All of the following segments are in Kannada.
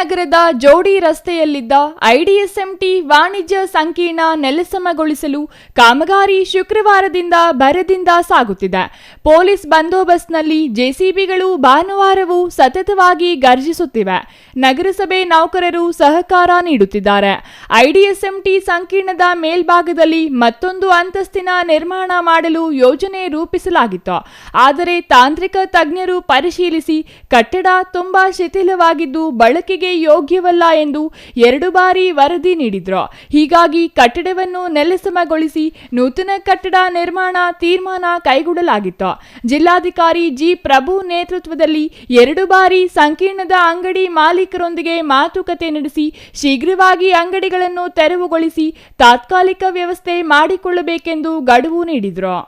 ನಗರದ ಜೋಡಿ ರಸ್ತೆಯಲ್ಲಿದ್ದ ಐಡಿಎಸ್ಎಂಟಿ ವಾಣಿಜ್ಯ ಸಂಕೀರ್ಣ ನೆಲಸಮಗೊಳಿಸಲು ಕಾಮಗಾರಿ ಶುಕ್ರವಾರದಿಂದ ಭರದಿಂದ ಸಾಗುತ್ತಿದೆ. ಪೊಲೀಸ್ ಬಂದೋಬಸ್ತ್ನಲ್ಲಿ ಜೆಸಿಬಿಗಳು ಭಾನುವಾರವೂ ಸತತವಾಗಿ ಗರ್ಜಿಸುತ್ತಿವೆ. ನಗರಸಭೆ ನೌಕರರು ಸಹಕಾರ ನೀಡುತ್ತಿದ್ದಾರೆ. ಐಡಿಎಸ್ಎಂಟಿ ಸಂಕೀರ್ಣದ ಮೇಲ್ಭಾಗದಲ್ಲಿ ಮತ್ತೊಂದು ಅಂತಸ್ತಿನ ನಿರ್ಮಾಣ ಮಾಡಲು ಯೋಜನೆ ರೂಪಿಸಲಾಗಿತ್ತು. ಆದರೆ ತಾಂತ್ರಿಕ ತಜ್ಞರು ಪರಿಶೀಲಿಸಿ ಕಟ್ಟಡ ತುಂಬಾ ಶಿಥಿಲವಾಗಿದ್ದು ಬಳಕೆಗೆ ಯೋಗ್ಯವಲ್ಲ ಎಂದು 2 ಬಾರಿ ವರದಿ ನೀಡಿದ್ರು. ಹೀಗಾಗಿ ಕಟ್ಟಡವನ್ನು ನೆಲಸಮಗೊಳಿಸಿ ನೂತನ ಕಟ್ಟಡ ನಿರ್ಮಾಣ ತೀರ್ಮಾನ ಕೈಗೊಳ್ಳಲಾಗಿತ್ತು. ಜಿಲ್ಲಾಧಿಕಾರಿ ಜಿ ಪ್ರಭು ನೇತೃತ್ವದಲ್ಲಿ 2 ಬಾರಿ ಸಂಕೀರ್ಣದ ಅಂಗಡಿ ಮಾಲೀಕರೊಂದಿಗೆ ಮಾತುಕತೆ ನಡೆಸಿ ಶೀಘ್ರವಾಗಿ ಅಂಗಡಿಗಳನ್ನು ತೆರವುಗೊಳಿಸಿ ತಾತ್ಕಾಲಿಕ ವ್ಯವಸ್ಥೆ ಮಾಡಿಕೊಳ್ಳಬೇಕೆಂದು ಗಡುವು ನೀಡಿದ್ರು.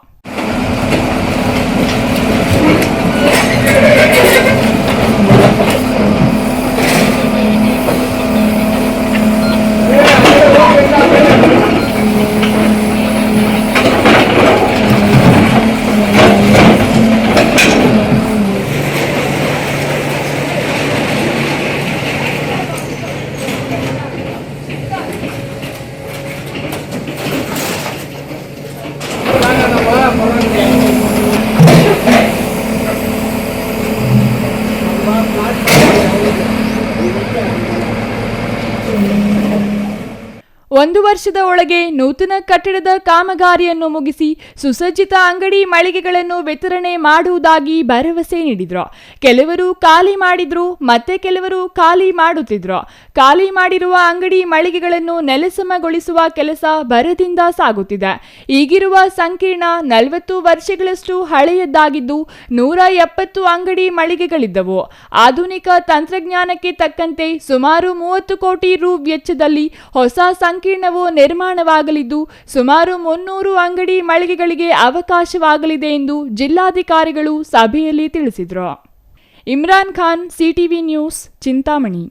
ಒಂದು ವರ್ಷದ ಒಳಗೆ ನೂತನ ಕಟ್ಟಡದ ಕಾಮಗಾರಿಯನ್ನು ಮುಗಿಸಿ ಸುಸಜ್ಜಿತ ಅಂಗಡಿ ಮಳಿಗೆಗಳನ್ನು ವಿತರಣೆ ಮಾಡುವುದಾಗಿ ಭರವಸೆ ನೀಡಿದ್ರು. ಕೆಲವರು ಖಾಲಿ ಮಾಡಿದ್ರು, ಮತ್ತೆ ಕೆಲವರು ಖಾಲಿ ಮಾಡುತ್ತಿದ್ರು. ಖಾಲಿ ಮಾಡಿರುವ ಅಂಗಡಿ ಮಳಿಗೆಗಳನ್ನು ನೆಲಸಮಗೊಳಿಸುವ ಕೆಲಸ ಭರದಿಂದ ಸಾಗುತ್ತಿದೆ. ಈಗಿರುವ ಸಂಕೀರ್ಣ 40 ವರ್ಷಗಳಷ್ಟು ಹಳೆಯದ್ದಾಗಿದ್ದು 170 ಅಂಗಡಿ ಮಳಿಗೆಗಳಿದ್ದವು. ಆಧುನಿಕ ತಂತ್ರಜ್ಞಾನಕ್ಕೆ ತಕ್ಕಂತೆ ಸುಮಾರು 30 ಕೋಟಿ ರು ವೆಚ್ಚದಲ್ಲಿ ಹೊಸ ಸಂಕೀರ್ಣವು ನಿರ್ಮಾಣವಾಗಲಿದ್ದು ಸುಮಾರು 300 ಅಂಗಡಿ ಮಳಿಗೆಗಳಿಗೆ ಅವಕಾಶವಾಗಲಿದೆ ಎಂದು ಜಿಲ್ಲಾಧಿಕಾರಿಗಳು ಸಭೆಯಲ್ಲಿ ತಿಳಿಸಿದರು. Imran Khan, CTV news, Chintamani.